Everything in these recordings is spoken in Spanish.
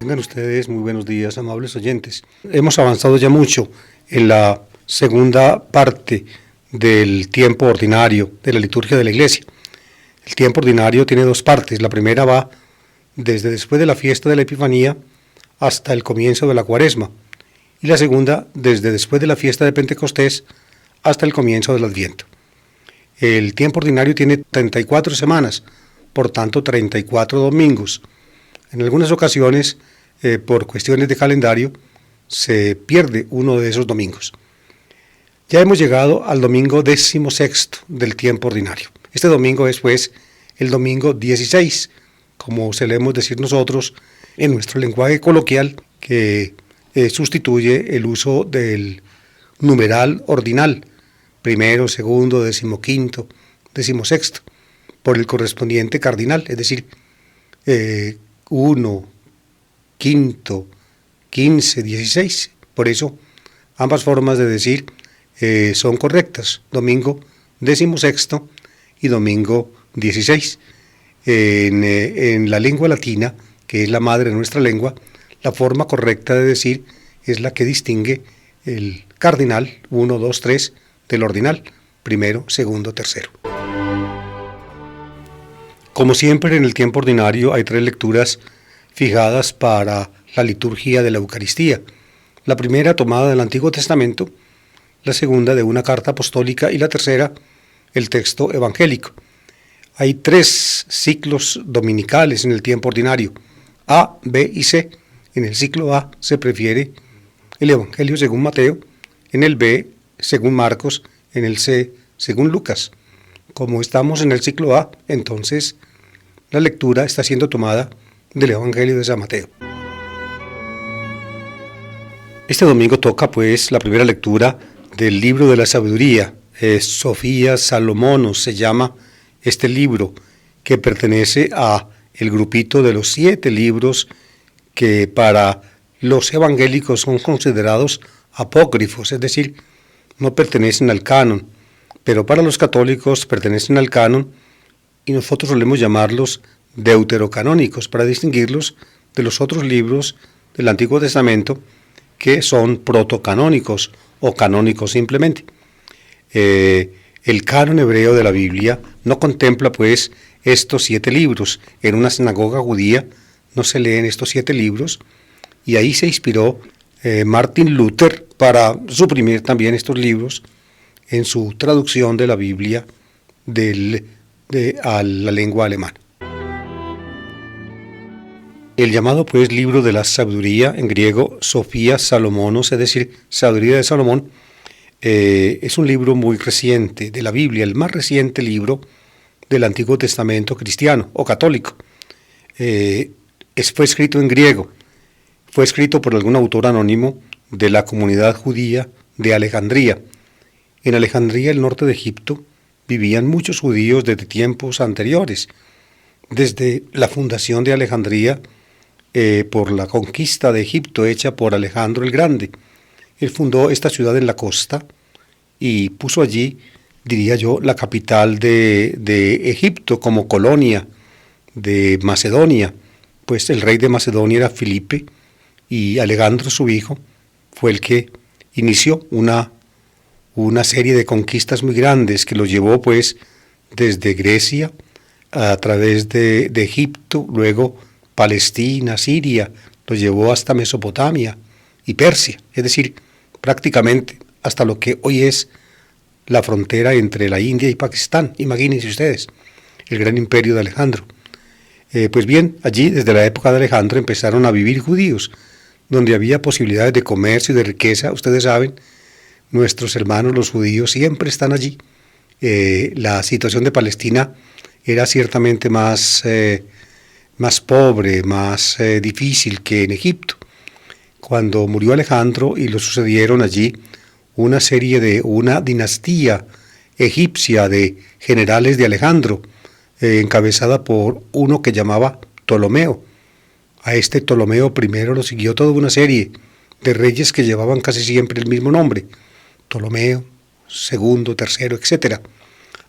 Tengan ustedes muy buenos días, amables oyentes. Hemos avanzado ya mucho en la segunda parte del tiempo ordinario de la liturgia de la Iglesia. El tiempo ordinario tiene dos partes. La primera va desde después de la fiesta de la Epifanía hasta el comienzo de la Cuaresma, y la segunda desde después de la fiesta de Pentecostés hasta el comienzo del Adviento. El tiempo ordinario tiene 34 semanas, por tanto 34 domingos. En algunas ocasiones, por cuestiones de calendario, se pierde uno de esos domingos. Ya hemos llegado al domingo 16º del tiempo ordinario. Este domingo es, pues, el domingo 16, como solemos decir nosotros en nuestro lenguaje coloquial, que sustituye el uso del numeral ordinal, primero, segundo, 15º, 16º, por el correspondiente cardinal, es decir, 1, quinto, 15, 16. Por eso, ambas formas de decir son correctas, domingo 16 y domingo 16. En la lengua latina, que es la madre de nuestra lengua, la forma correcta de decir es la que distingue el cardinal 1, 2, 3 del ordinal, primero, segundo, tercero. Como siempre en el tiempo ordinario hay tres lecturas fijadas para la liturgia de la Eucaristía. La primera tomada del Antiguo Testamento, la segunda de una carta apostólica y la tercera el texto evangélico. Hay tres ciclos dominicales en el tiempo ordinario, A, B y C. En el ciclo A se prefiere el Evangelio según Mateo, en el B según Marcos, en el C según Lucas. Como estamos en el ciclo A, entonces la lectura está siendo tomada del Evangelio de San Mateo. Este domingo toca pues la primera lectura del libro de la sabiduría. Sofía Salomonos se llama este libro, que pertenece a el grupito de los 7 libros que para los evangélicos son considerados apócrifos, es decir, no pertenecen al canon, pero para los católicos pertenecen al canon y nosotros solemos llamarlos deuterocanónicos para distinguirlos de los otros libros del Antiguo Testamento que son protocanónicos o canónicos simplemente. El canon hebreo de la Biblia no contempla pues estos 7 libros. En una sinagoga judía no se leen estos 7 libros y ahí se inspiró Martin Luther para suprimir también estos libros en su traducción de la Biblia a la lengua alemana. El llamado pues libro de la sabiduría, en griego Sofía Salomonos, es decir, sabiduría de Salomón, es un libro muy reciente de la Biblia, el más reciente libro del Antiguo Testamento cristiano o católico. Fue escrito en griego, fue escrito por algún autor anónimo de la comunidad judía de Alejandría. En Alejandría, el norte de Egipto, vivían muchos judíos desde tiempos anteriores. Desde la fundación de Alejandría, por la conquista de Egipto hecha por Alejandro el Grande. Él fundó esta ciudad en la costa y puso allí, diría yo, la capital de Egipto como colonia de Macedonia. Pues el rey de Macedonia era Filipe y Alejandro, su hijo, fue el que inició una serie de conquistas muy grandes que lo llevó pues desde Grecia a través de Egipto, luego Palestina, Siria, lo llevó hasta Mesopotamia y Persia, es decir, prácticamente hasta lo que hoy es la frontera entre la India y Pakistán. Imagínense ustedes, el gran imperio de Alejandro. Pues bien, allí desde la época de Alejandro empezaron a vivir judíos, donde había posibilidades de comercio y de riqueza. Ustedes saben, nuestros hermanos los judíos siempre están allí. La situación de Palestina era ciertamente más pobre, más difícil que en Egipto. Cuando murió Alejandro y lo sucedieron allí una dinastía egipcia de generales de Alejandro, encabezada por uno que llamaba Ptolomeo. A este Ptolomeo primero lo siguió toda una serie de reyes que llevaban casi siempre el mismo nombre, Ptolomeo, segundo, tercero, etc.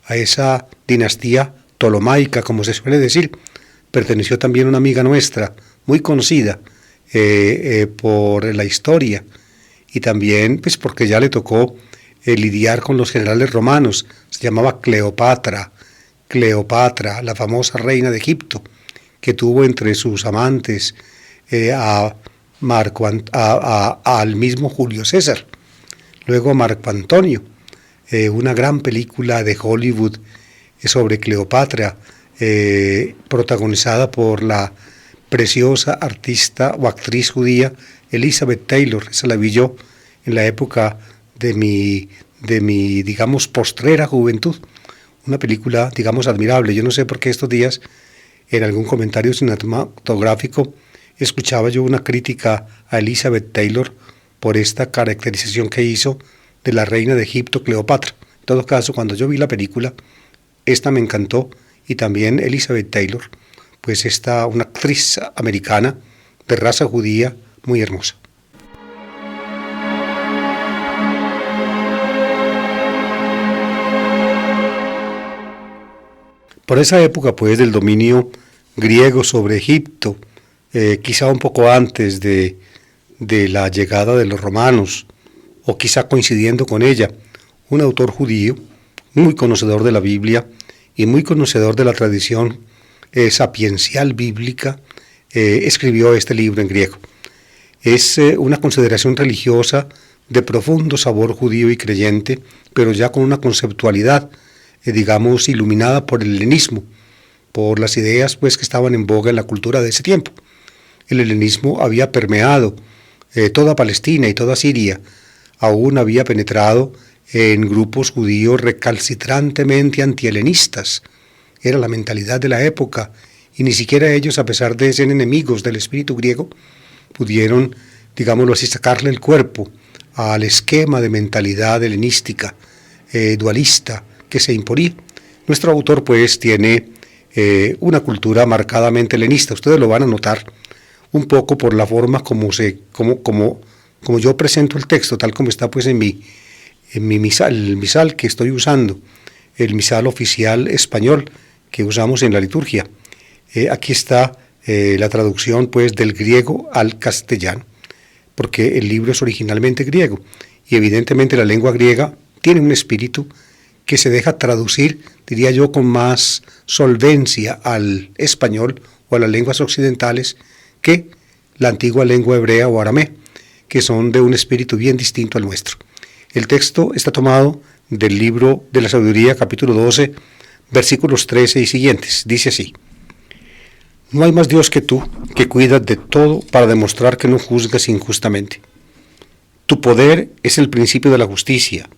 A esa dinastía ptolomaica, como se suele decir, perteneció también una amiga nuestra, muy conocida, por la historia y también pues porque ya le tocó lidiar con los generales romanos. Se llamaba Cleopatra, la famosa reina de Egipto, que tuvo entre sus amantes al mismo Julio César, luego a Marco Antonio, una gran película de Hollywood sobre Cleopatra, protagonizada por la preciosa artista o actriz judía Elizabeth Taylor. Esa la vi yo en la época de mi digamos, postrera juventud. Una película, digamos, admirable. Yo no sé por qué estos días, en algún comentario cinematográfico, escuchaba yo una crítica a Elizabeth Taylor por esta caracterización que hizo de la reina de Egipto, Cleopatra. En todo caso, cuando yo vi la película, esta me encantó, y también Elizabeth Taylor, pues una actriz americana de raza judía muy hermosa. Por esa época, pues, del dominio griego sobre Egipto, quizá un poco antes de la llegada de los romanos, o quizá coincidiendo con ella, un autor judío, muy conocedor de la Biblia y muy conocedor de la tradición sapiencial bíblica, escribió este libro en griego. Es una consideración religiosa de profundo sabor judío y creyente, pero ya con una conceptualidad, digamos, iluminada por el helenismo, por las ideas pues que estaban en boga en la cultura de ese tiempo. El helenismo había permeado toda Palestina y toda Siria, aún había penetrado en grupos judíos recalcitrantemente antihelenistas. Era la mentalidad de la época, y ni siquiera ellos, a pesar de ser enemigos del espíritu griego, pudieron, digámoslo así, sacarle el cuerpo al esquema de mentalidad helenística, dualista, que se imponía. Nuestro autor, pues, tiene una cultura marcadamente helenista. Ustedes lo van a notar un poco por la forma como yo presento el texto, tal como está pues en mi misal, el misal que estoy usando, el misal oficial español que usamos en la liturgia. Aquí está la traducción pues del griego al castellano, porque el libro es originalmente griego, y evidentemente la lengua griega tiene un espíritu que se deja traducir, diría yo, con más solvencia al español o a las lenguas occidentales que la antigua lengua hebrea o aramea, que son de un espíritu bien distinto al nuestro. El texto está tomado del libro de la Sabiduría, capítulo 12, versículos 13 y siguientes. Dice así: No hay más Dios que tú, que cuidas de todo para demostrar que no juzgas injustamente. Tu poder es el principio de la justicia,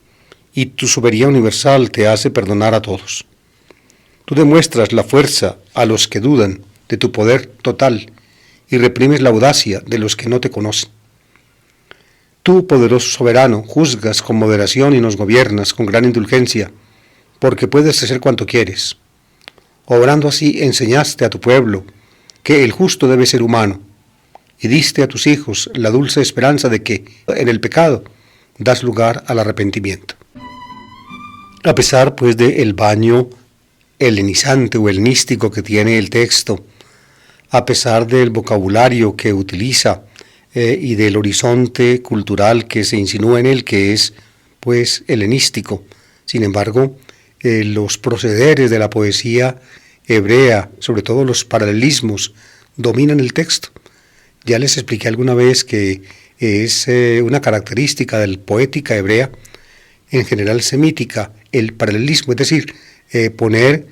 y tu soberanía universal te hace perdonar a todos. Tú demuestras la fuerza a los que dudan de tu poder total y reprimes la audacia de los que no te conocen. Tú, poderoso soberano, juzgas con moderación y nos gobiernas con gran indulgencia, porque puedes hacer cuanto quieres. Obrando así, enseñaste a tu pueblo que el justo debe ser humano, y diste a tus hijos la dulce esperanza de que, en el pecado, das lugar al arrepentimiento. A pesar, pues, del baño helenizante o helenístico que tiene el texto, a pesar del vocabulario que utiliza y del horizonte cultural que se insinúa en él, que es, pues, helenístico, sin embargo, los procederes de la poesía hebrea, sobre todo los paralelismos, dominan el texto. Ya les expliqué alguna vez que es una característica de la poética hebrea, en general semítica, el paralelismo, es decir, poner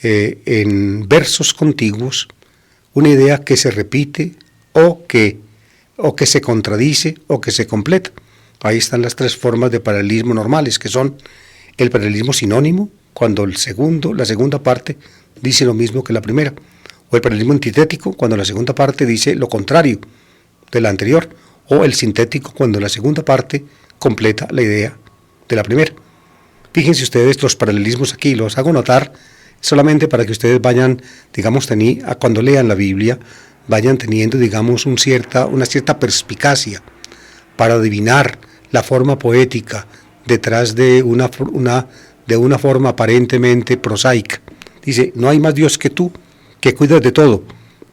en versos contiguos una idea que se repite o que se contradice o que se completa. Ahí están las tres formas de paralelismo normales, que son el paralelismo sinónimo, cuando la segunda parte dice lo mismo que la primera, o el paralelismo antitético, cuando la segunda parte dice lo contrario de la anterior, o el sintético, cuando la segunda parte completa la idea de la primera. Fíjense ustedes los paralelismos aquí, los hago notar solamente para que ustedes vayan, digamos, cuando lean la Biblia, vayan teniendo, digamos, una cierta perspicacia para adivinar la forma poética detrás de una forma aparentemente prosaica. Dice: no hay más Dios que tú, que cuidas de todo,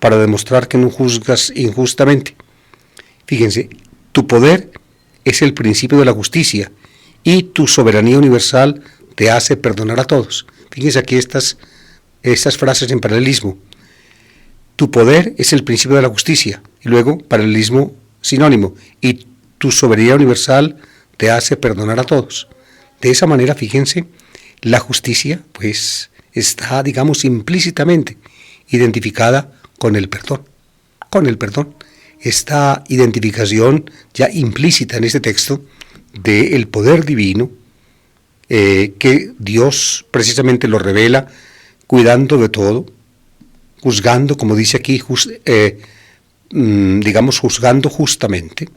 para demostrar que no juzgas injustamente. Fíjense, tu poder es el principio de la justicia y tu soberanía universal te hace perdonar a todos. Fíjense aquí estas frases en paralelismo. Tu poder es el principio de la justicia, y luego paralelismo sinónimo, y tu soberanía universal te hace perdonar a todos. De esa manera, fíjense, la justicia pues está, digamos, implícitamente identificada con el perdón. Con el perdón. Esta identificación ya implícita en este texto del poder divino que Dios precisamente lo revela cuidando de todo, juzgando, como dice aquí, digamos, juzgando justamente.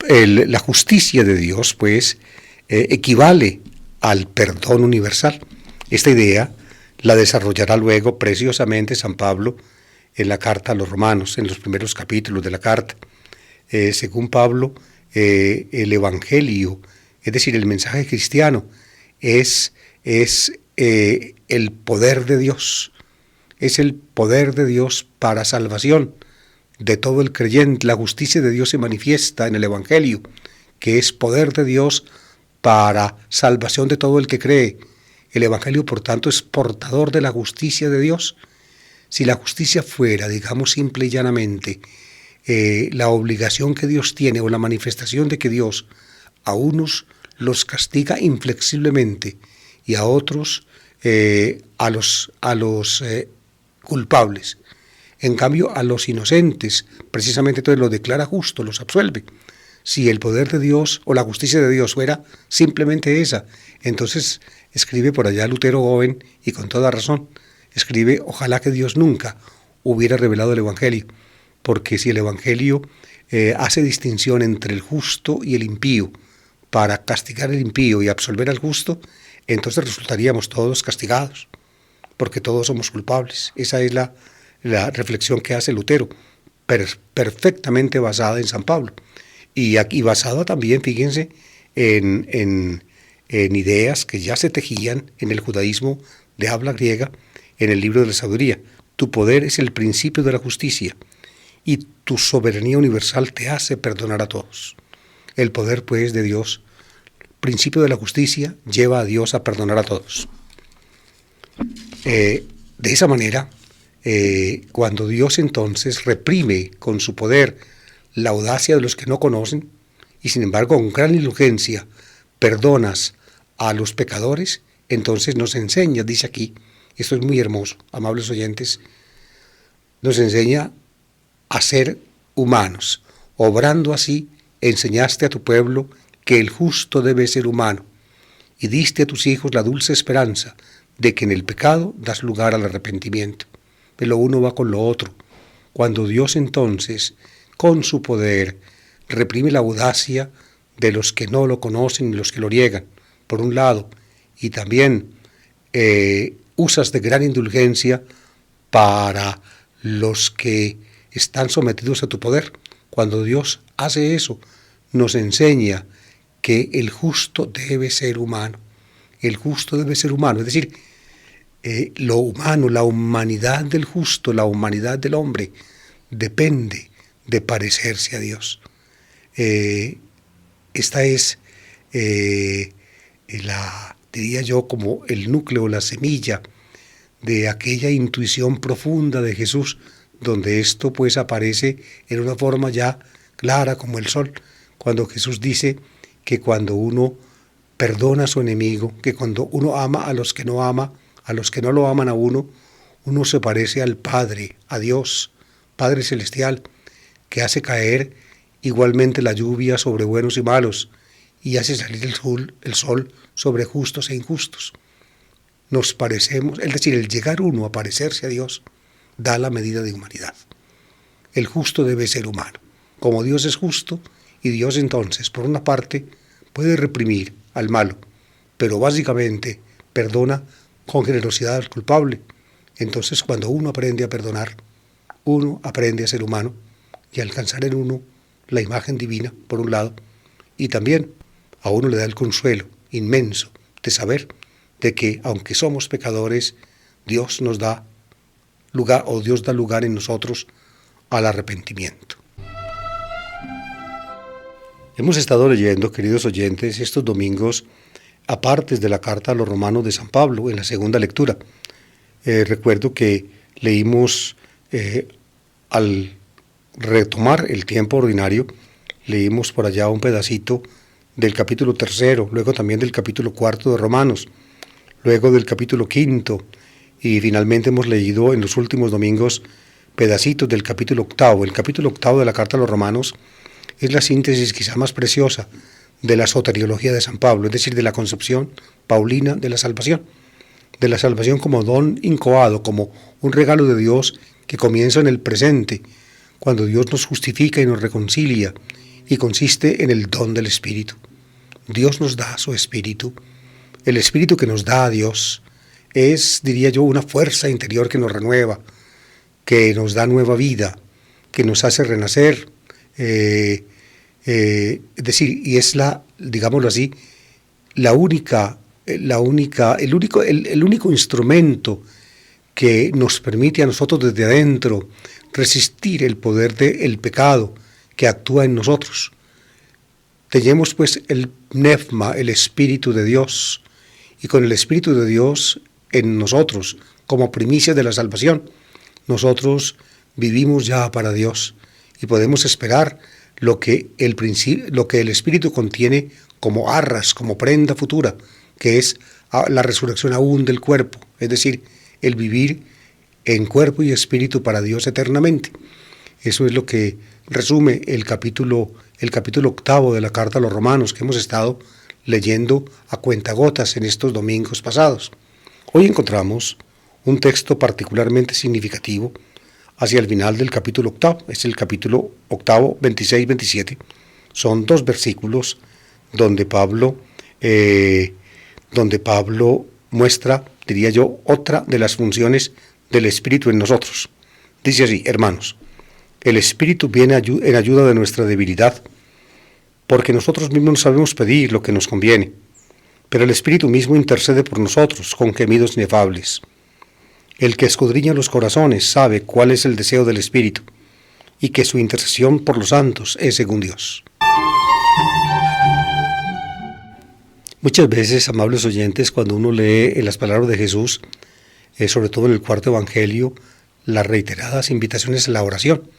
La justicia de Dios, pues, equivale al perdón universal. Esta idea la desarrollará luego preciosamente San Pablo en la carta a los romanos, en los primeros capítulos de la carta. Según Pablo, el Evangelio, es decir, el mensaje cristiano, es el poder de Dios. Es el poder de Dios para salvación de todo el creyente. La justicia de Dios se manifiesta en el Evangelio, que es poder de Dios para salvación de todo el que cree. El Evangelio, por tanto, es portador de la justicia de Dios. Si la justicia fuera, digamos, simple y llanamente, la obligación que Dios tiene o la manifestación de que Dios a unos los castiga inflexiblemente y a otros, a los culpables. En cambio, a los inocentes, precisamente entonces los declara justos, los absuelve. Si el poder de Dios o la justicia de Dios fuera simplemente esa, entonces escribe por allá Lutero joven, y con toda razón, escribe: ojalá que Dios nunca hubiera revelado el Evangelio, porque si el Evangelio hace distinción entre el justo y el impío, para castigar al impío y absolver al justo, entonces resultaríamos todos castigados, porque todos somos culpables. Esa es la reflexión que hace Lutero, perfectamente basada en San Pablo, y aquí basada también, fíjense, en ideas que ya se tejían en el judaísmo de habla griega, en el libro de la sabiduría. Tu poder es el principio de la justicia y tu soberanía universal te hace perdonar a todos. El poder, pues, de Dios, principio de la justicia, lleva a Dios a perdonar a todos. De esa manera, cuando Dios entonces reprime con su poder la audacia de los que no conocen, y sin embargo con gran indulgencia perdonas a los pecadores, entonces nos enseña, dice aquí, esto es muy hermoso, amables oyentes, nos enseña a ser humanos. Obrando así, enseñaste a tu pueblo que el justo debe ser humano, y diste a tus hijos la dulce esperanza de que en el pecado das lugar al arrepentimiento. Pero lo uno va con lo otro. Cuando Dios entonces, con su poder, reprime la audacia de los que no lo conocen y los que lo niegan, por un lado, y también usas de gran indulgencia para los que están sometidos a tu poder. Cuando Dios hace eso, nos enseña que el justo debe ser humano. El justo debe ser humano, es decir, lo humano, la humanidad del justo, la humanidad del hombre, depende de parecerse a Dios. Esta es diría yo, como el núcleo, la semilla de aquella intuición profunda de Jesús, donde esto pues aparece en una forma ya clara como el sol, cuando Jesús dice que cuando uno perdona a su enemigo, que cuando uno ama a los que no ama, a los que no lo aman a uno se parece al Padre, a Dios, Padre Celestial, que hace caer igualmente la lluvia sobre buenos y malos, y hace salir el sol sobre justos e injustos. Nos parecemos, es decir, el llegar uno a parecerse a Dios, da la medida de humanidad. El justo debe ser humano. Como Dios es justo, y Dios entonces, por una parte, puede reprimir al malo, pero básicamente perdona con generosidad al culpable. Entonces, cuando uno aprende a perdonar, uno aprende a ser humano y a alcanzar en uno la imagen divina, por un lado, y también a uno le da el consuelo inmenso de saber de que, aunque somos pecadores, Dios nos da lugar, o Dios da lugar en nosotros al arrepentimiento. Hemos estado leyendo, queridos oyentes, estos domingos apartes de la carta a los romanos de San Pablo en la segunda lectura. Recuerdo que leímos al retomar el tiempo ordinario, leímos por allá un pedacito del capítulo 3, luego también del capítulo 4 de Romanos, luego del capítulo 5, y finalmente hemos leído en los últimos domingos pedacitos del capítulo 8. El capítulo 8 de la carta a los Romanos es la síntesis quizá más preciosa de la soteriología de San Pablo, es decir, de la concepción paulina de la salvación como don incoado, como un regalo de Dios que comienza en el presente, cuando Dios nos justifica y nos reconcilia, y consiste en el don del Espíritu. Dios nos da su Espíritu. El Espíritu que nos da a Dios es, diría yo, una fuerza interior que nos renueva, que nos da nueva vida, que nos hace renacer, es decir, y es digámoslo así, el único instrumento que nos permite a nosotros desde adentro resistir el poder del pecado que actúa en nosotros. Tenemos pues el pneuma, el Espíritu de Dios, y con el Espíritu de Dios en nosotros, como primicia de la salvación, nosotros vivimos ya para Dios y podemos esperar lo que el Espíritu contiene como arras, como prenda futura, que es la resurrección aún del cuerpo, es decir, el vivir en cuerpo y espíritu para Dios eternamente. Eso es lo que resume el capítulo 8 de la carta a los Romanos, que hemos estado leyendo a cuentagotas en estos domingos pasados. Hoy encontramos un texto particularmente significativo hacia el final del capítulo 8, es el capítulo 8, 26-27. Son 2 versículos donde Pablo muestra, diría yo, otra de las funciones del Espíritu en nosotros. Dice así: hermanos, el Espíritu viene en ayuda de nuestra debilidad, porque nosotros mismos no sabemos pedir lo que nos conviene, pero el Espíritu mismo intercede por nosotros con gemidos inefables. El que escudriña los corazones sabe cuál es el deseo del Espíritu, y que su intercesión por los santos es según Dios. Muchas veces, amables oyentes, cuando uno lee en las palabras de Jesús, sobre todo en el cuarto evangelio, las reiteradas invitaciones a la oración,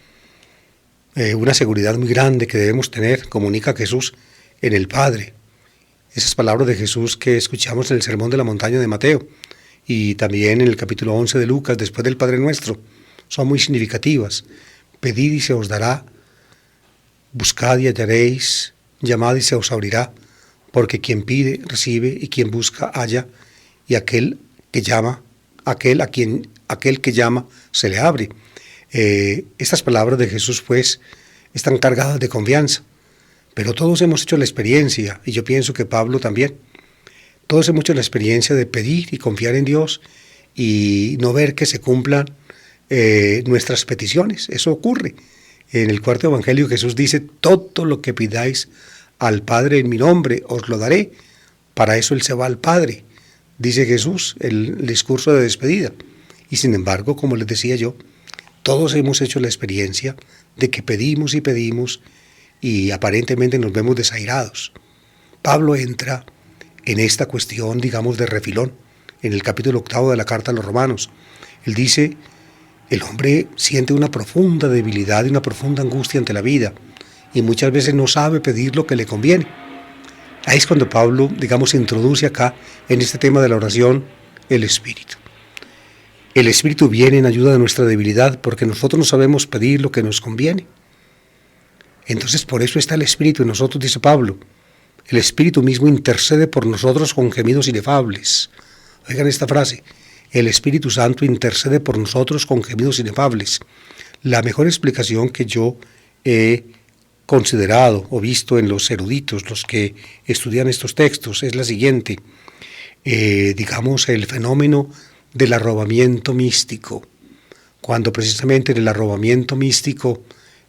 una seguridad muy grande que debemos tener, comunica Jesús en el Padre. Esas palabras de Jesús que escuchamos en el Sermón de la Montaña de Mateo y también en el capítulo 11 de Lucas, después del Padre Nuestro, son muy significativas. Pedid y se os dará, buscad y hallaréis, llamad y se os abrirá, porque quien pide recibe, y quien busca halla, y aquel que llama se le abre. Estas palabras de Jesús pues están cargadas de confianza, pero todos hemos hecho la experiencia, y yo pienso que Pablo también, todos hemos hecho la experiencia de pedir y confiar en Dios y no ver que se cumplan nuestras peticiones. Eso ocurre. En el cuarto evangelio Jesús dice: todo lo que pidáis al Padre en mi nombre os lo daré. Para eso Él se va al Padre, dice Jesús, el discurso de despedida. Y sin embargo, como les decía yo, todos hemos hecho la experiencia de que pedimos y pedimos y aparentemente nos vemos desairados. Pablo entra en esta cuestión, digamos, de refilón, en el capítulo 8 de la carta a los Romanos. Él dice: el hombre siente una profunda debilidad y una profunda angustia ante la vida, y muchas veces no sabe pedir lo que le conviene. Ahí es cuando Pablo, digamos, introduce acá, en este tema de la oración, el Espíritu. El Espíritu viene en ayuda de nuestra debilidad, porque nosotros no sabemos pedir lo que nos conviene. Entonces, por eso está el Espíritu en nosotros, dice Pablo. El Espíritu mismo intercede por nosotros con gemidos inefables. Oigan esta frase: el Espíritu Santo intercede por nosotros con gemidos inefables. La mejor explicación que yo he considerado o visto en los eruditos, los que estudian estos textos, es la siguiente. Digamos, el fenómeno del arrobamiento místico. Cuando precisamente en el arrobamiento místico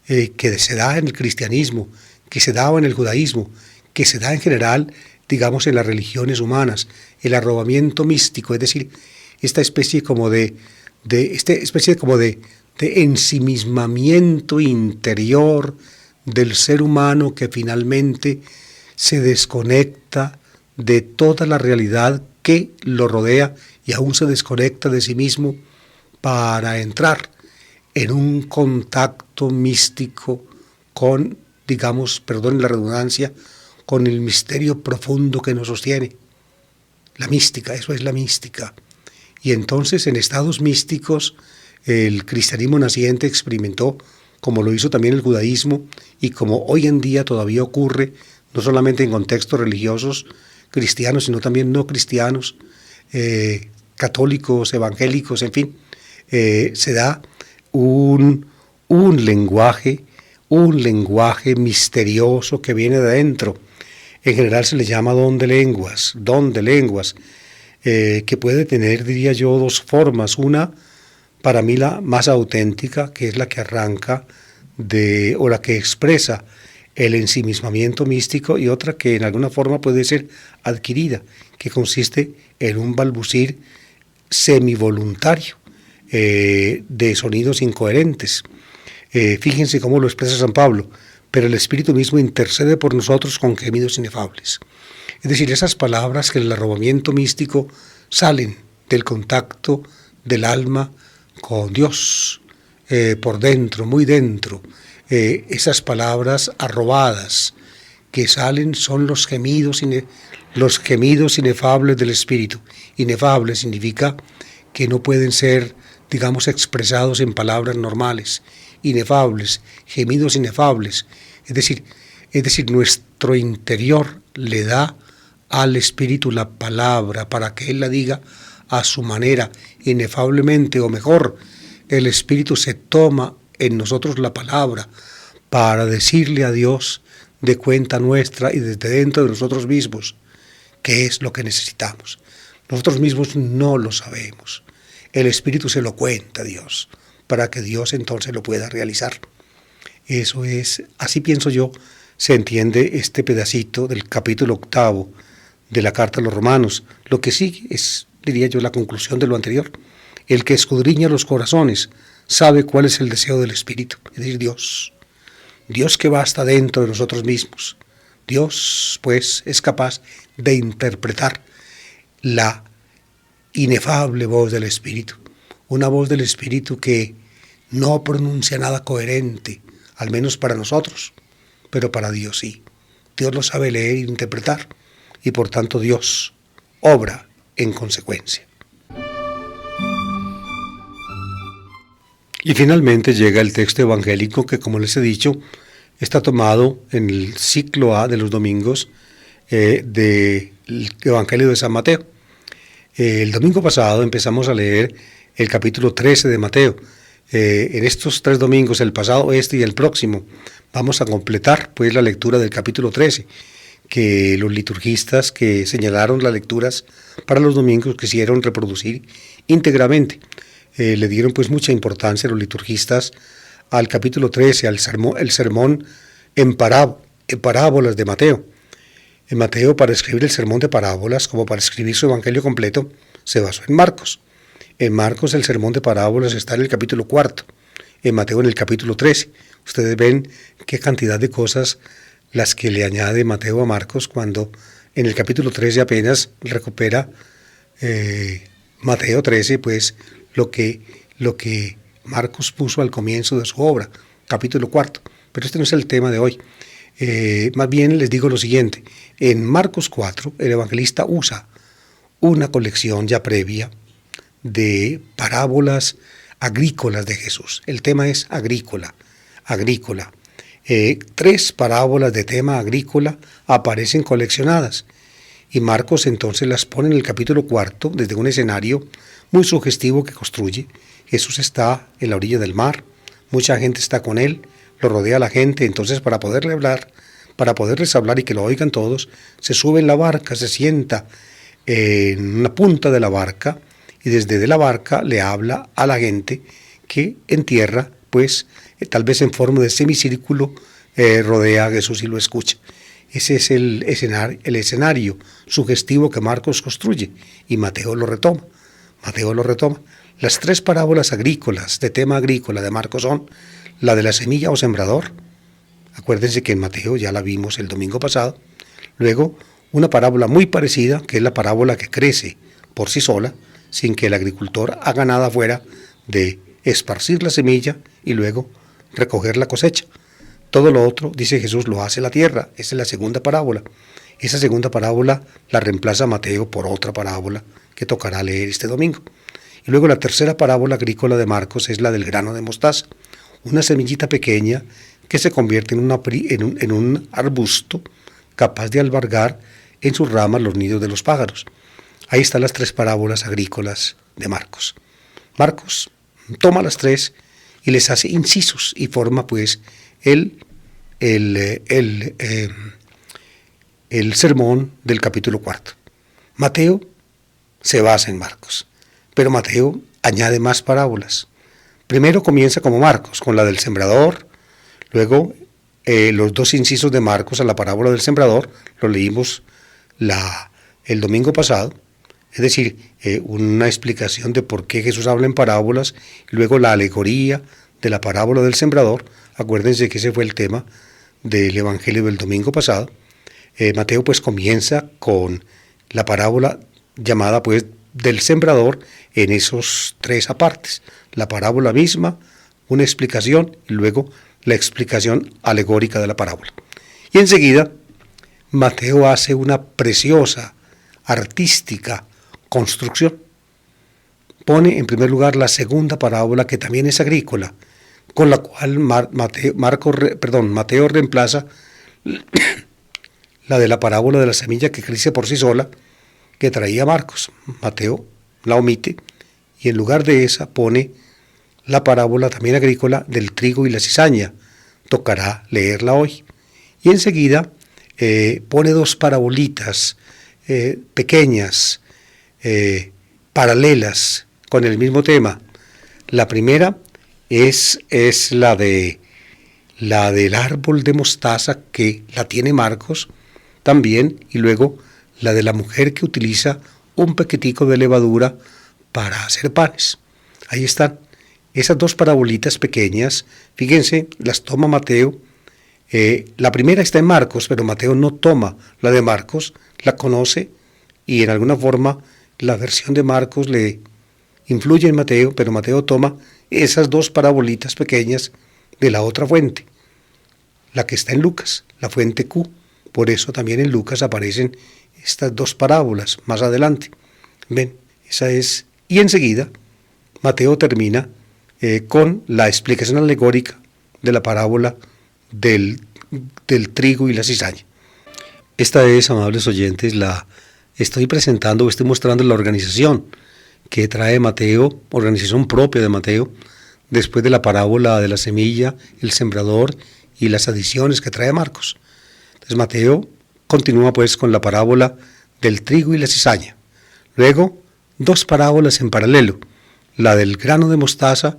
que se da en el cristianismo, que se daba en el judaísmo, que se da en general, digamos, en las religiones humanas, el arrobamiento místico, es decir, esta especie como de ensimismamiento interior, del ser humano que finalmente se desconecta de toda la realidad que lo rodea y aún se desconecta de sí mismo para entrar en un contacto místico con, digamos, perdonen la redundancia, con el misterio profundo que nos sostiene. La mística, eso es la mística. Y entonces en estados místicos el cristianismo naciente experimentó, como lo hizo también el judaísmo y como hoy en día todavía ocurre, no solamente en contextos religiosos cristianos, sino también no cristianos, católicos, evangélicos, en fin, se da un lenguaje misterioso que viene de adentro. En general se le llama don de lenguas, que puede tener, diría yo, dos formas. Una, para mí la más auténtica, que es la que arranca o la que expresa el ensimismamiento místico, y otra que en alguna forma puede ser adquirida, que consiste en un balbucir semivoluntario de sonidos incoherentes. Fíjense cómo lo expresa San Pablo: pero el Espíritu mismo intercede por nosotros con gemidos inefables. Es decir, esas palabras que en el arrobamiento místico salen del contacto del alma con Dios, por dentro, muy dentro. Esas palabras arrobadas que salen son los gemidos inefables del Espíritu. Inefable significa que no pueden ser, digamos, expresados en palabras normales. Inefables, gemidos inefables. Es decir, nuestro interior le da al Espíritu la palabra para que Él la diga a su manera, inefablemente, o mejor, el Espíritu se toma en nosotros la palabra para decirle a Dios de cuenta nuestra y desde dentro de nosotros mismos qué es lo que necesitamos. Nosotros mismos no lo sabemos. El Espíritu se lo cuenta a Dios para que Dios entonces lo pueda realizar. Eso es, así pienso yo, se entiende este pedacito del capítulo 8 de la carta a los Romanos. Lo que sigue es, diría yo, la conclusión de lo anterior. El que escudriña los corazones sabe cuál es el deseo del Espíritu, es decir, Dios. Dios que va hasta dentro de nosotros mismos. Dios, pues, es capaz de interpretar la inefable voz del Espíritu. Una voz del Espíritu que no pronuncia nada coherente, al menos para nosotros, pero para Dios sí. Dios lo sabe leer e interpretar, y por tanto Dios obra en consecuencia. Y finalmente llega el texto evangélico que, como les he dicho, está tomado en el ciclo A de los domingos del Evangelio de San Mateo. El domingo pasado empezamos a leer el capítulo 13 de Mateo. En estos 3 domingos, el pasado, este y el próximo, vamos a completar pues la lectura del capítulo 13, que los liturgistas que señalaron las lecturas para los domingos quisieron reproducir íntegramente. Le dieron pues mucha importancia los liturgistas al capítulo 13, el sermón en parábolas de Mateo. En Mateo, para escribir el sermón de parábolas, como para escribir su evangelio completo, se basó en Marcos. En Marcos el sermón de parábolas está en el capítulo 4, en Mateo en el capítulo 13. Ustedes ven qué cantidad de cosas las que le añade Mateo a Marcos, cuando en el capítulo 13 apenas recupera Mateo 13, pues lo que Marcos puso al comienzo de su obra, capítulo 4. Pero este no es el tema de hoy. Más bien les digo lo siguiente: en Marcos 4 el evangelista usa una colección ya previa de parábolas agrícolas de Jesús. El tema es agrícola. 3 parábolas de tema agrícola aparecen coleccionadas, y Marcos entonces las pone en el capítulo 4 desde un escenario muy sugestivo que construye. Jesús está en la orilla del mar, mucha gente está con él, lo rodea la gente. Entonces, para poderles hablar y que lo oigan todos, se sube en la barca, se sienta en una punta de la barca, y desde la barca le habla a la gente que en tierra, pues tal vez en forma de semicírculo, rodea a Jesús y lo escucha. Ese es el escenario sugestivo que Marcos construye, y Mateo lo retoma. Las 3 parábolas agrícolas, de tema agrícola de Marcos, son la de la semilla o sembrador, Acuérdense que en Mateo ya la vimos el domingo pasado. Luego, una parábola muy parecida, que es la parábola que crece por sí sola, sin que el agricultor haga nada fuera de esparcir la semilla y luego recoger la cosecha. Todo lo otro, dice Jesús, lo hace la tierra. Esa es la segunda parábola. Esa segunda parábola la reemplaza Mateo por otra parábola que tocará leer este domingo. Y luego la tercera parábola agrícola de Marcos es la del grano de mostaza, una semillita pequeña que se convierte en un arbusto capaz de albergar en sus ramas los nidos de los pájaros. Ahí están las tres parábolas agrícolas de Marcos. Marcos toma las tres y les hace incisos y forma pues el sermón del capítulo 4. Mateo se basa en Marcos, pero Mateo añade más parábolas. Primero comienza como Marcos, con la del sembrador, luego los dos incisos de Marcos a la parábola del sembrador, lo leímos el domingo pasado, es decir, una explicación de por qué Jesús habla en parábolas, y luego la alegoría de la parábola del sembrador. Acuérdense que ese fue el tema del evangelio del domingo pasado. Mateo pues comienza con la parábola llamada pues del sembrador en esos tres apartes, la parábola misma, una explicación y luego la explicación alegórica de la parábola. Y enseguida Mateo hace una preciosa, artística construcción. Pone en primer lugar la segunda parábola, que también es agrícola, con la cual Mateo reemplaza la de la parábola de la semilla que crece por sí sola, que traía Marcos. Mateo la omite y en lugar de esa pone la parábola también agrícola del trigo y la cizaña. Tocará leerla hoy. Y enseguida pone dos parabolitas pequeñas, paralelas, con el mismo tema. La primera es la del árbol de mostaza, que la tiene Marcos también, y luego la de la mujer que utiliza un paquetico de levadura para hacer panes. Ahí están esas dos parabolitas pequeñas. Fíjense, las toma Mateo. La primera está en Marcos, pero Mateo no toma la de Marcos, la conoce y en alguna forma la versión de Marcos le influye en Mateo, pero Mateo toma esas dos parabolitas pequeñas de la otra fuente, la que está en Lucas, la fuente Q. Por eso también en Lucas aparecen estas dos parábolas más adelante. Ven, esa es. Y enseguida Mateo termina con la explicación alegórica de la parábola del trigo y la cizaña. Esta es, amables oyentes, estoy mostrando la organización que trae Mateo, organización propia de Mateo, después de la parábola de la semilla, el sembrador y las adiciones que trae Marcos. Entonces Mateo continúa pues con la parábola del trigo y la cizaña. Luego, dos parábolas en paralelo, la del grano de mostaza,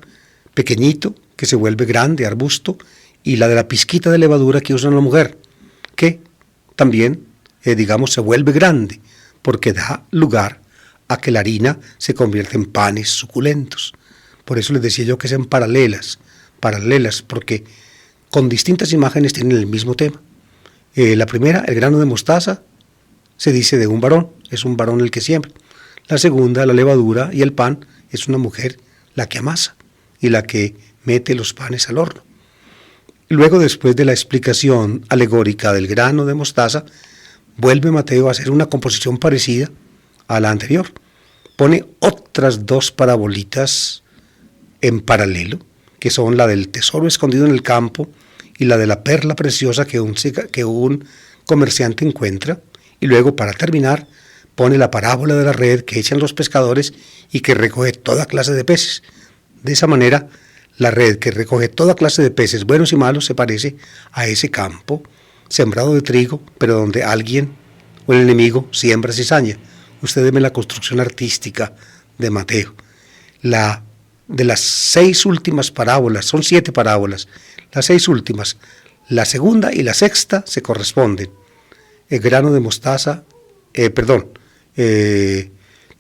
pequeñito, que se vuelve grande, arbusto, y la de la pizquita de levadura que usa una mujer, que también, se vuelve grande, porque da lugar a que la harina se convierta en panes suculentos. Por eso les decía yo que sean paralelas, porque con distintas imágenes tienen el mismo tema. La primera, el grano de mostaza, se dice de un varón, es un varón el que siembra. La segunda, la levadura y el pan, es una mujer la que amasa y la que mete los panes al horno. Luego, después de la explicación alegórica del grano de mostaza, vuelve Mateo a hacer una composición parecida a la anterior. Pone otras dos parabolitas en paralelo, que son la del tesoro escondido en el campo y la de la perla preciosa que un comerciante encuentra. Y luego, para terminar, pone la parábola de la red que echan los pescadores y que recoge toda clase de peces. De esa manera, la red que recoge toda clase de peces, buenos y malos, se parece a ese campo sembrado de trigo, pero donde alguien o el enemigo siembra cizaña. Ustedes ven la construcción artística de Mateo. De las 6 últimas parábolas, son 7 parábolas, las 6 últimas, la segunda y la sexta se corresponden. El grano de mostaza,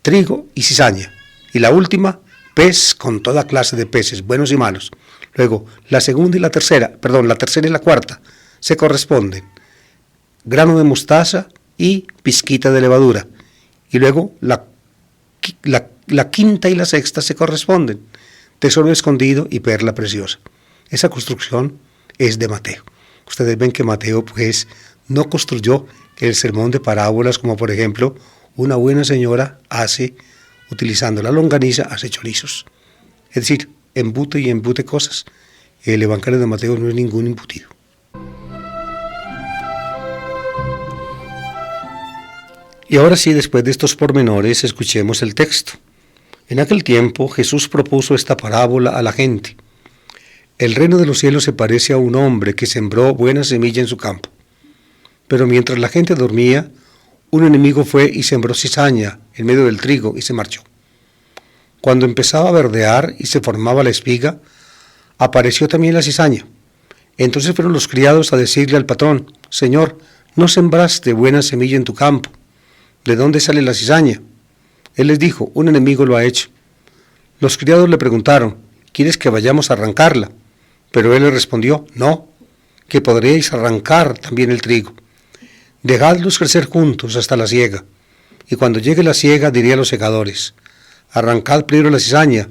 trigo y cizaña. Y la última, pez con toda clase de peces, buenos y malos. Luego, la segunda y la tercera y la cuarta se corresponden. Grano de mostaza y pizquita de levadura. Y luego la quinta y la sexta se corresponden. Tesoro escondido y perla preciosa. Esa construcción es de Mateo. Ustedes ven que Mateo pues no construyó el sermón de parábolas como por ejemplo una buena señora hace utilizando la longaniza, hace chorizos. Es decir, embute y embute cosas. El Evangelio de Mateo no es ningún embutido. Y ahora sí, después de estos pormenores, escuchemos el texto. En aquel tiempo Jesús propuso esta parábola a la gente. El reino de los cielos se parece a un hombre que sembró buena semilla en su campo. Pero mientras la gente dormía, un enemigo fue y sembró cizaña en medio del trigo y se marchó. Cuando empezaba a verdear y se formaba la espiga, apareció también la cizaña. Entonces fueron los criados a decirle al patrón: Señor, ¿no sembraste buena semilla en tu campo? ¿De dónde sale la cizaña? Él les dijo: un enemigo lo ha hecho. Los criados le preguntaron: ¿quieres que vayamos a arrancarla? Pero él les respondió: no, que podréis arrancar también el trigo. Dejadlos crecer juntos hasta la siega. Y cuando llegue la siega diré a los segadores: arrancad primero la cizaña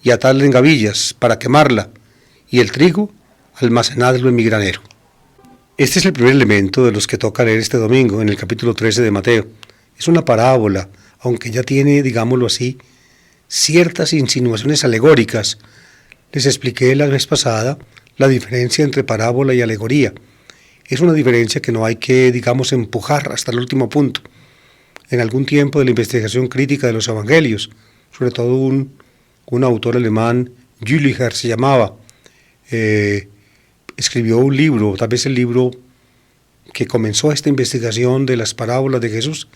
y atadla en gavillas para quemarla, y el trigo almacenadlo en mi granero. Este es el primer elemento de los que toca leer este domingo en el capítulo 13 de Mateo. Es una parábola, aunque ya tiene, digámoslo así, ciertas insinuaciones alegóricas. Les expliqué la vez pasada la diferencia entre parábola y alegoría. Es una diferencia que no hay que, digamos, empujar hasta el último punto. En algún tiempo de la investigación crítica de los evangelios, sobre todo un autor alemán, Jülicher se llamaba, escribió un libro, tal vez el libro que comenzó esta investigación de las parábolas de Jesús.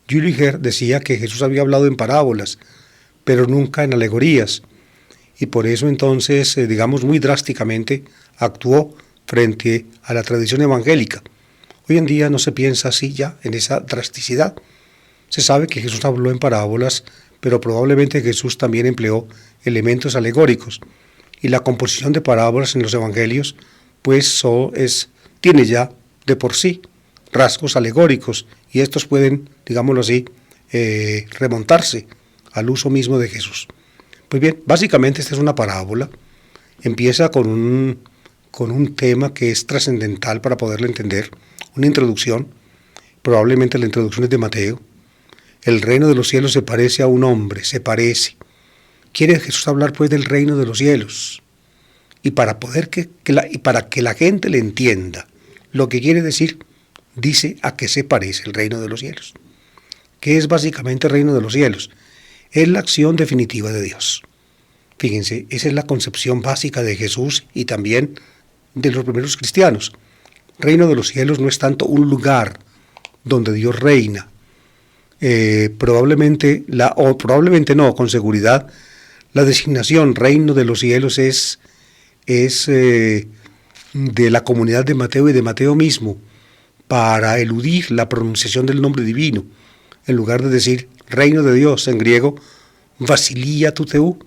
Jülicher decía que Jesús había hablado en parábolas, pero nunca en alegorías, y por eso entonces, digamos, muy drásticamente actuó frente a la tradición evangélica. Hoy en día no se piensa así ya, en esa drasticidad. Se sabe que Jesús habló en parábolas, pero probablemente Jesús también empleó elementos alegóricos, y la composición de parábolas en los evangelios pues tiene ya de por sí rasgos alegóricos, y estos pueden, digámoslo así, remontarse al uso mismo de Jesús. Pues bien, básicamente esta es una parábola. Empieza con un tema que es trascendental para poderlo entender, una introducción. Probablemente la introducción es de Mateo. El reino de los cielos se parece a un hombre, se parece. Quiere Jesús hablar pues del reino de los cielos. Y para que la gente le entienda lo que quiere decir, dice a qué se parece el reino de los cielos. ¿Qué es básicamente el reino de los cielos? Es la acción definitiva de Dios. Fíjense, esa es la concepción básica de Jesús y también de los primeros cristianos. Reino de los cielos no es tanto un lugar donde Dios reina. Probablemente no, con seguridad, la designación reino de los cielos es de la comunidad de Mateo y de Mateo mismo, para eludir la pronunciación del nombre divino. En lugar de decir reino de Dios, en griego, Basilia tu Theou,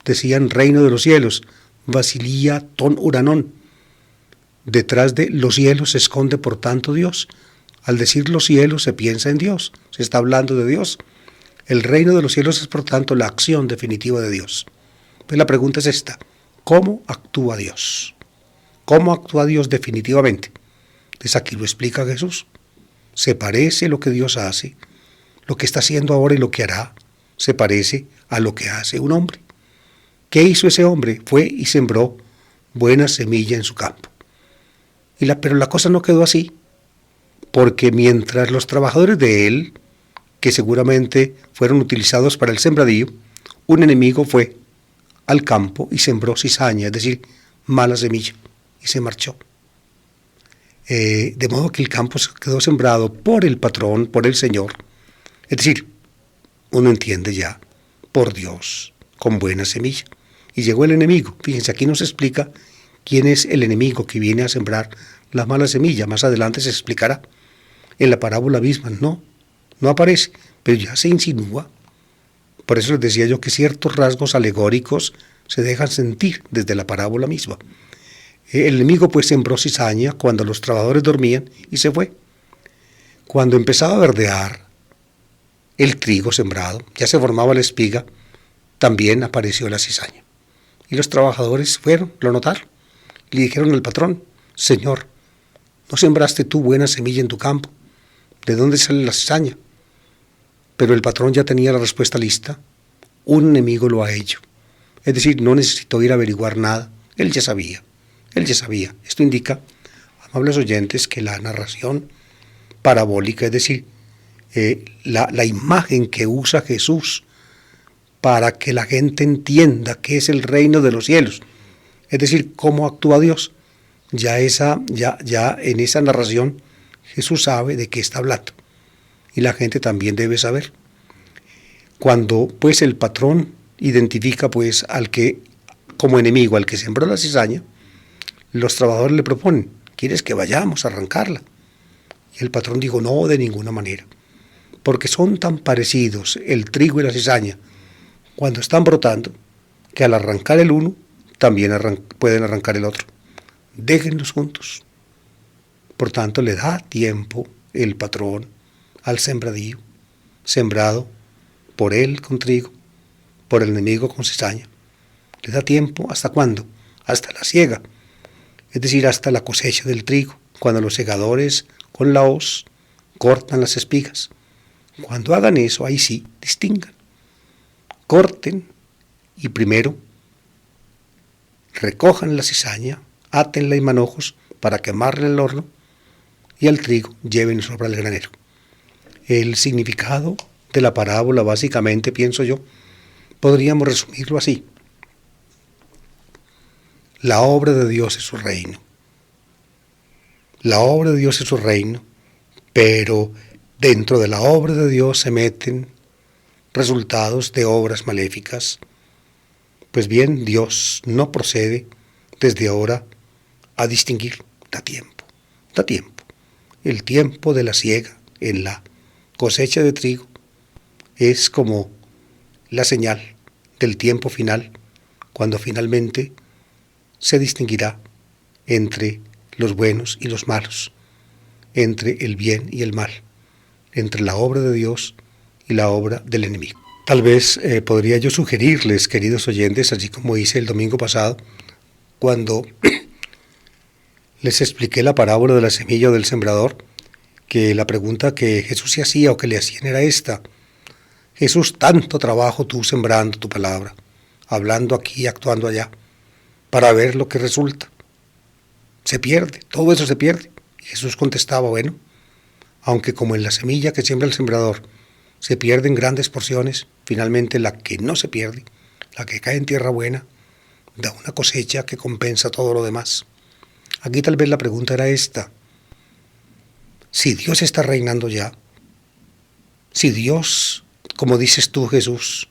decían reino de los cielos, Basilia ton uranon. Detrás de los cielos se esconde por tanto Dios. Al decir los cielos se piensa en Dios, se está hablando de Dios. El reino de los cielos es por tanto la acción definitiva de Dios. Pues la pregunta es esta: ¿cómo actúa Dios? ¿Cómo actúa Dios definitivamente? Entonces aquí lo explica Jesús. Se parece lo que Dios hace, lo que está haciendo ahora y lo que hará, se parece a lo que hace un hombre. ¿Qué hizo ese hombre? Fue y sembró buena semilla en su campo. Pero la cosa no quedó así, porque mientras los trabajadores de él, que seguramente fueron utilizados para el sembradío, un enemigo fue al campo y sembró cizaña, es decir, mala semilla, y se marchó. De modo que el campo quedó sembrado por el patrón, por el Señor, es decir, uno entiende ya, por Dios, con buena semilla. Y llegó el enemigo. Fíjense, aquí nos explica quién es el enemigo que viene a sembrar la mala semilla. Más adelante se explicará. En la parábola misma no aparece, pero ya se insinúa. Por eso les decía yo que ciertos rasgos alegóricos se dejan sentir desde la parábola misma. El enemigo pues sembró cizaña cuando los trabajadores dormían y se fue. Cuando empezaba a verdear el trigo sembrado, ya se formaba la espiga, también apareció la cizaña. Y los trabajadores fueron, lo notaron, le dijeron al patrón: Señor, ¿no sembraste tú buena semilla en tu campo? ¿De dónde sale la cizaña? Pero el patrón ya tenía la respuesta lista: un enemigo lo ha hecho. Es decir, no necesitó ir a averiguar nada, él ya sabía. Esto indica, amables oyentes, que la narración parabólica, es decir, la imagen que usa Jesús para que la gente entienda qué es el reino de los cielos, es decir, cómo actúa Dios, ya en esa narración Jesús sabe de qué está hablando y la gente también debe saber. Cuando pues el patrón identifica pues al que como enemigo, al que sembró la cizaña, los trabajadores le proponen: ¿quieres que vayamos a arrancarla? Y el patrón dijo: no, de ninguna manera, porque son tan parecidos el trigo y la cizaña cuando están brotando, que al arrancar el uno, también pueden arrancar el otro. Déjenlos juntos. Por tanto, le da tiempo el patrón al sembradío, sembrado por él con trigo, por el enemigo con cizaña. Le da tiempo, ¿hasta cuándo? Hasta la siega, es decir, hasta la cosecha del trigo, cuando los segadores con la hoz cortan las espigas. Cuando hagan eso, ahí sí, distingan. Corten y primero recojan la cizaña, átenla en manojos para quemarla en el horno y al trigo llévenlo sobre el granero. El significado de la parábola, básicamente, pienso yo, podríamos resumirlo así: la obra de Dios es su reino. La obra de Dios es su reino, pero dentro de la obra de Dios se meten resultados de obras maléficas. Pues bien, Dios no procede desde ahora a distinguir. Da tiempo. El tiempo de la siega en la cosecha de trigo es como la señal del tiempo final, cuando finalmente se distinguirá entre los buenos y los malos, entre el bien y el mal, entre la obra de Dios y la obra del enemigo. Tal vez podría yo sugerirles, queridos oyentes, así como hice el domingo pasado, cuando les expliqué la parábola de la semilla o del sembrador, que la pregunta que Jesús se hacía o que le hacían era esta: Jesús, tanto trabajo tú sembrando tu palabra, hablando aquí, actuando allá, para ver lo que resulta. Se pierde, todo eso se pierde. Y Jesús contestaba: bueno, aunque como en la semilla que siembra el sembrador se pierden grandes porciones, finalmente la que no se pierde, la que cae en tierra buena, da una cosecha que compensa todo lo demás. Aquí tal vez la pregunta era esta: si Dios está reinando ya, si Dios, como dices tú, Jesús,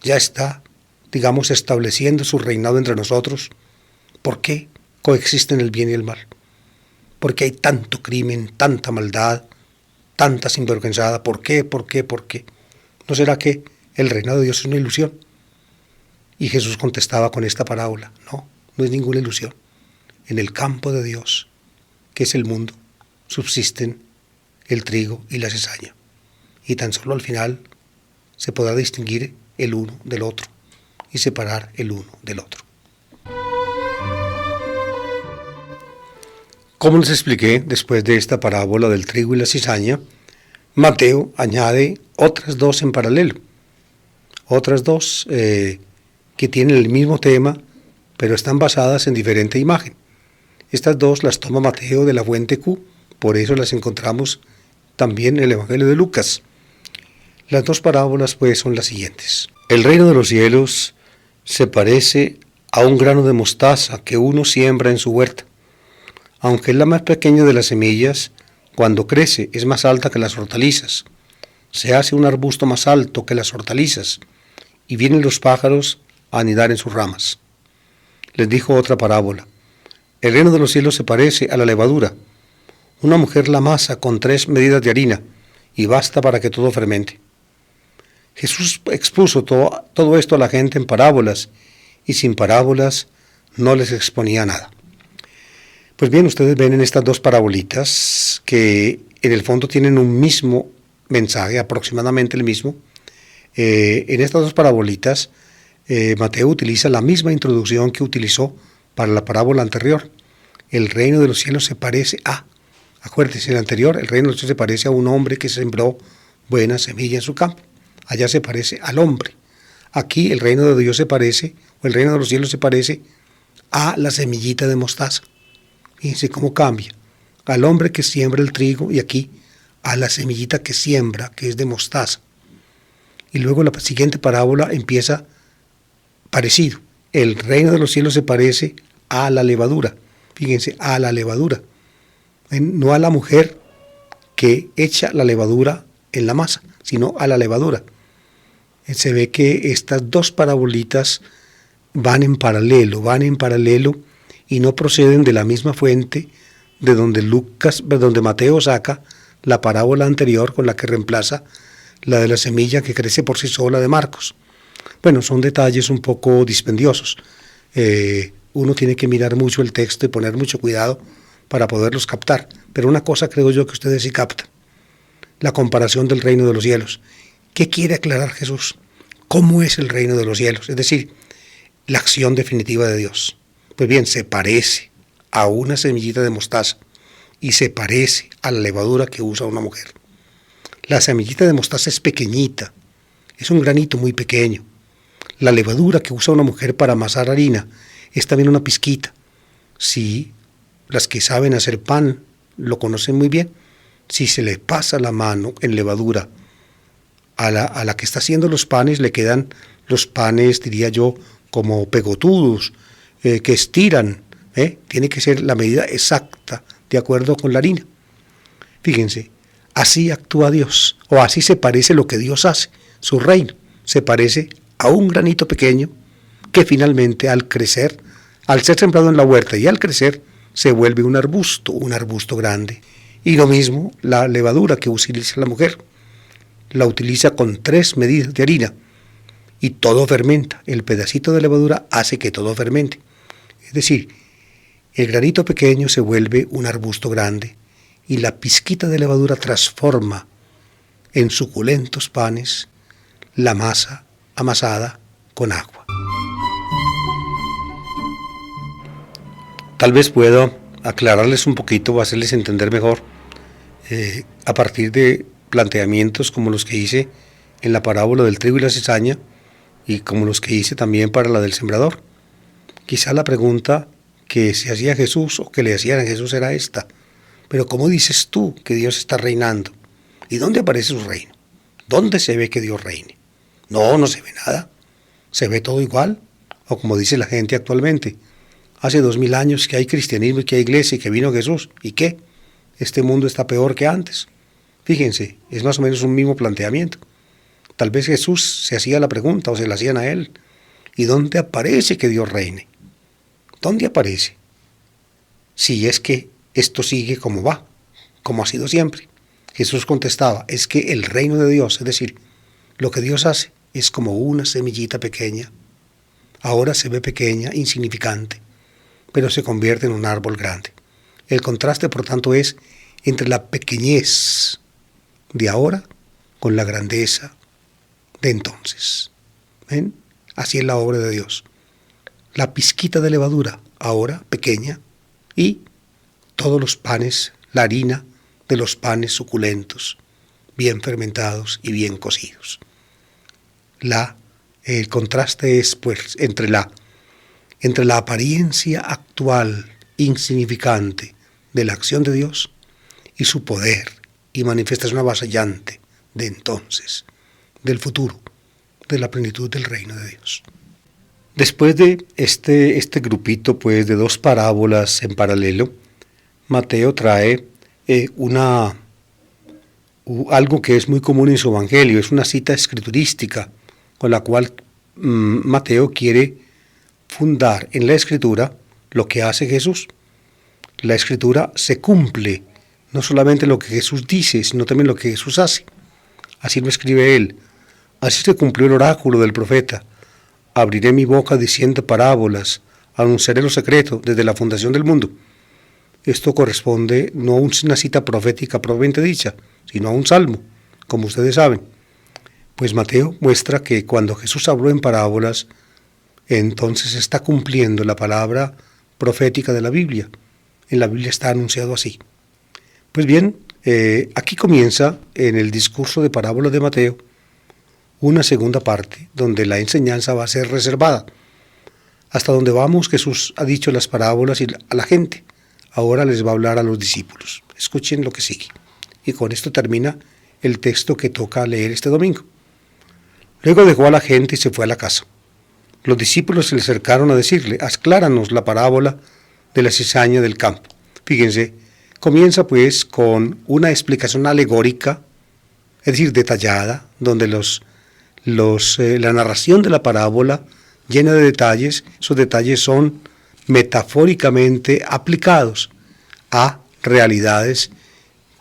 ya está, digamos, estableciendo su reinado entre nosotros, ¿por qué coexisten el bien y el mal? ¿Por qué hay tanto crimen, tanta maldad, tanta sinvergüenzada? ¿Por qué? ¿No será que el reinado de Dios es una ilusión? Y Jesús contestaba con esta parábola: no es ninguna ilusión. En el campo de Dios, que es el mundo, subsisten el trigo y la cizaña. Y tan solo al final se podrá distinguir el uno del otro y separar el uno del otro. Como les expliqué, después de esta parábola del trigo y la cizaña, Mateo añade otras dos en paralelo, otras dos que tienen el mismo tema, pero están basadas en diferente imagen. Estas dos las toma Mateo de la fuente Q, por eso las encontramos también en el Evangelio de Lucas. Las dos parábolas pues son las siguientes. El reino de los cielos se parece a un grano de mostaza que uno siembra en su huerta. Aunque es la más pequeña de las semillas, cuando crece es más alta que las hortalizas. Se hace un arbusto más alto que las hortalizas, y vienen los pájaros a anidar en sus ramas. Les dijo otra parábola: el reino de los cielos se parece a la levadura. Una mujer la amasa con 3 medidas de harina, y basta para que todo fermente. Jesús expuso todo esto a la gente en parábolas, y sin parábolas no les exponía nada. Pues bien, ustedes ven en estas dos parabolitas que en el fondo tienen un mismo mensaje, aproximadamente el mismo. En estas dos parabolitas, Mateo utiliza la misma introducción que utilizó para la parábola anterior. El reino de los cielos se parece a, acuérdense, en el anterior, el reino de los cielos se parece a un hombre que sembró buena semilla en su campo. Allá se parece al hombre. Aquí el reino de Dios se parece, o el reino de los cielos se parece a la semillita de mostaza. Fíjense cómo cambia. Al hombre que siembra el trigo y aquí a la semillita que siembra, que es de mostaza. Y luego la siguiente parábola empieza parecido. El reino de los cielos se parece a la levadura. Fíjense, a la levadura. No a la mujer que echa la levadura en la masa, sino a la levadura. Se ve que estas dos parabolitas van en paralelo y no proceden de la misma fuente de donde Mateo saca la parábola anterior con la que reemplaza la de la semilla que crece por sí sola de Marcos. Bueno, son detalles un poco dispendiosos. Uno tiene que mirar mucho el texto y poner mucho cuidado para poderlos captar. Pero una cosa creo yo que ustedes sí captan: la comparación del reino de los cielos. ¿Qué quiere aclarar Jesús? ¿Cómo es el reino de los cielos? Es decir, la acción definitiva de Dios. Pues bien, se parece a una semillita de mostaza y se parece a la levadura que usa una mujer. La semillita de mostaza es pequeñita, es un granito muy pequeño. La levadura que usa una mujer para amasar harina es también una pizquita. Sí, las que saben hacer pan lo conocen muy bien. Si se le pasa la mano en levadura a la que está haciendo los panes, le quedan los panes, diría yo, como pegotudos, que estiran. Tiene que ser la medida exacta, de acuerdo con la harina. Fíjense, así actúa Dios, o así se parece lo que Dios hace. Su reino se parece a un granito pequeño que finalmente al crecer, al ser sembrado en la huerta y al crecer, se vuelve un arbusto grande. Y lo mismo la levadura que utiliza la mujer. La utiliza con 3 medidas de harina y todo fermenta. El pedacito de levadura hace que todo fermente. Es decir, el granito pequeño se vuelve un arbusto grande y la pizquita de levadura transforma en suculentos panes la masa amasada con agua. Tal vez pueda aclararles un poquito o hacerles entender mejor a partir de planteamientos como los que hice en la parábola del trigo y la cizaña y como los que hice también para la del sembrador. Quizá la pregunta que se hacía Jesús o que le hacían a Jesús era esta: pero ¿cómo dices tú que Dios está reinando? ¿Y dónde aparece su reino? ¿Dónde se ve que Dios reine? No se ve nada. ¿Se ve todo igual? O como dice la gente actualmente: hace 2000 años que hay cristianismo y que hay iglesia y que vino Jesús. ¿Y qué? Este mundo está peor que antes. Fíjense, es más o menos un mismo planteamiento. Tal vez Jesús se hacía la pregunta o se la hacían a él: ¿y dónde aparece que Dios reine? ¿Dónde aparece? Si es que esto sigue como va, como ha sido siempre. Jesús contestaba: es que el reino de Dios, es decir, lo que Dios hace, es como una semillita pequeña. Ahora se ve pequeña, insignificante, pero se convierte en un árbol grande. El contraste, por tanto, es entre la pequeñez de ahora con la grandeza de entonces. ¿Ven? Así es la obra de Dios. La pizquita de levadura, ahora pequeña, y todos los panes, la harina de los panes suculentos, bien fermentados y bien cocidos. El contraste es pues entre la apariencia actual, insignificante, de la acción de Dios y su poder y manifestación avasallante de entonces, del futuro, de la plenitud del reino de Dios. Después de este grupito pues de 2 parábolas en paralelo, Mateo trae algo que es muy común en su evangelio. Es una cita escriturística con la cual Mateo quiere fundar en la escritura lo que hace Jesús. La escritura se cumple, no solamente lo que Jesús dice, sino también lo que Jesús hace. Así lo escribe él: así se cumplió el oráculo del profeta: abriré mi boca diciendo parábolas, anunciaré lo secreto desde la fundación del mundo. esto corresponde no a una cita profética propiamente dicha, sino a un salmo, como ustedes saben. Pues Mateo muestra que cuando Jesús habló en parábolas, entonces está cumpliendo la palabra profética de la Biblia. En la Biblia está anunciado así. Pues bien, aquí comienza en el discurso de parábolas de Mateo una segunda parte donde la enseñanza va a ser reservada. Hasta donde vamos, Jesús ha dicho las parábolas a la gente. Ahora les va a hablar a los discípulos. Escuchen lo que sigue. Y con esto termina el texto que toca leer este domingo. Luego dejó a la gente y se fue a la casa. Los discípulos se le acercaron a decirle: acláranos la parábola de la cizaña del campo. Fíjense, comienza pues con una explicación alegórica, es decir, detallada, donde la narración de la parábola llena de detalles. Esos detalles son metafóricamente aplicados a realidades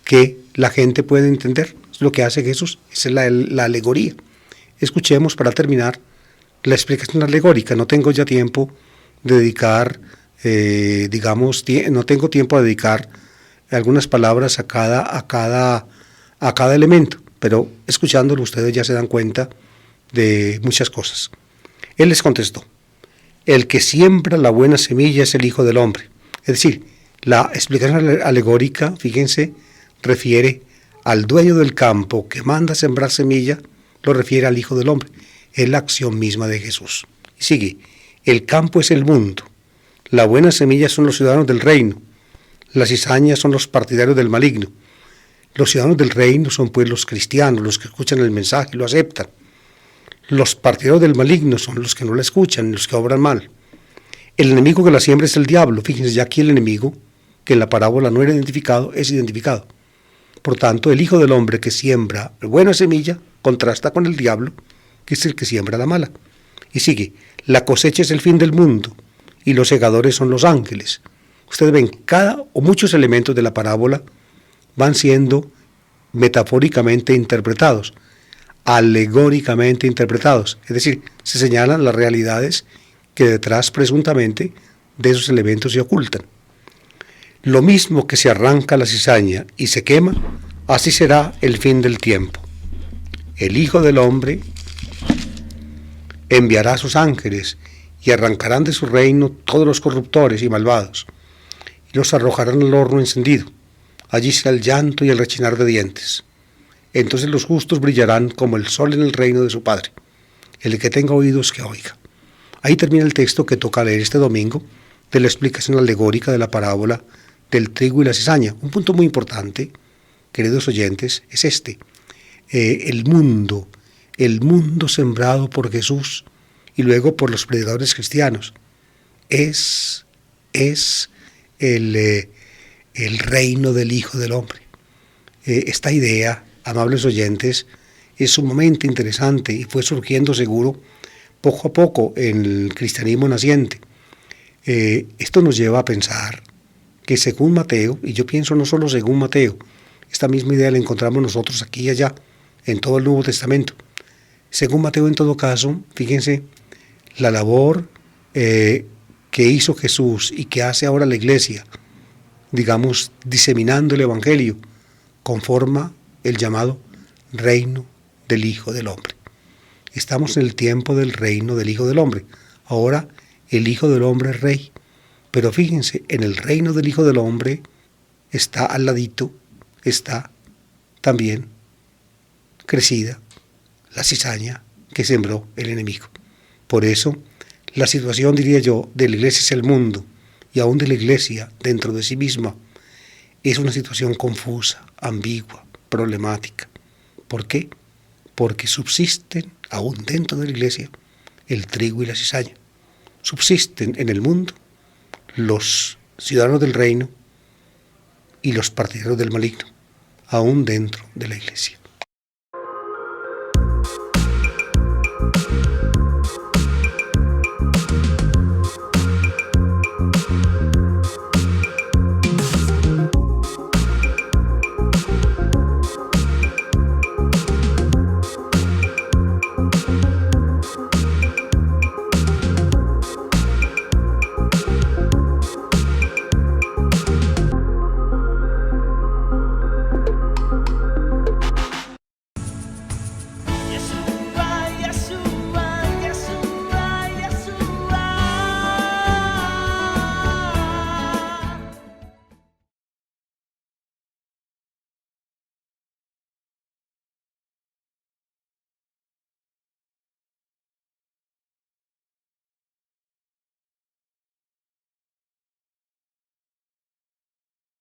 que la gente puede entender. Es lo que hace Jesús, esa es la alegoría. Escuchemos para terminar la explicación alegórica. No tengo ya tiempo de dedicar, no tengo tiempo de dedicar algunas palabras a cada elemento, pero escuchándolo ustedes ya se dan cuenta de muchas cosas. Él les contestó: el que siembra la buena semilla es el Hijo del Hombre. Es decir, la explicación alegórica, fíjense, refiere al dueño del campo que manda sembrar semilla, lo refiere al Hijo del Hombre. Es la acción misma de Jesús. Y sigue: el campo es el mundo, la buena semilla son los ciudadanos del reino, las cizañas son los partidarios del maligno. Los ciudadanos del reino son pues los cristianos, los que escuchan el mensaje y lo aceptan. Los partidarios del maligno son los que no la escuchan, los que obran mal. El enemigo que la siembra es el diablo. Fíjense, ya aquí el enemigo, que en la parábola no era identificado, es identificado. Por tanto, el Hijo del Hombre que siembra buena semilla contrasta con el diablo, que es el que siembra la mala. Y sigue: la cosecha es el fin del mundo y los segadores son los ángeles. Ustedes ven, muchos elementos de la parábola van siendo metafóricamente interpretados, alegóricamente interpretados. Es decir, se señalan las realidades que detrás presuntamente de esos elementos se ocultan. Lo mismo que se arranca la cizaña y se quema, así será el fin del tiempo. El Hijo del Hombre enviará a sus ángeles y arrancarán de su reino todos los corruptores y malvados, y los arrojarán al horno encendido. Allí será el llanto y el rechinar de dientes. Entonces los justos brillarán como el sol en el reino de su Padre. El que tenga oídos, que oiga. Ahí termina el texto que toca leer este domingo de la explicación alegórica de la parábola del trigo y la cizaña. Un punto muy importante, queridos oyentes, es este. El mundo sembrado por Jesús y luego por los predicadores cristianos es el reino del Hijo del Hombre. Esta idea, amables oyentes, es sumamente interesante y fue surgiendo seguro poco a poco en el cristianismo naciente. Esto nos lleva a pensar que según Mateo, y yo pienso no solo según Mateo, esta misma idea la encontramos nosotros aquí y allá, en todo el Nuevo Testamento. Según Mateo, en todo caso, fíjense, la labor que hizo Jesús y que hace ahora la Iglesia, digamos, diseminando el Evangelio, conforma el llamado reino del Hijo del Hombre. Estamos en el tiempo del reino del Hijo del Hombre. Ahora el Hijo del Hombre es rey. Pero fíjense, en el reino del Hijo del Hombre está al ladito, está también crecida la cizaña que sembró el enemigo. Por eso, la situación, diría yo, de la Iglesia es el mundo, y aún de la Iglesia dentro de sí misma, es una situación confusa, ambigua, problemática. ¿Por qué? Porque subsisten, aún dentro de la Iglesia, el trigo y la cizaña. Subsisten en el mundo los ciudadanos del reino y los partidarios del maligno, aún dentro de la Iglesia.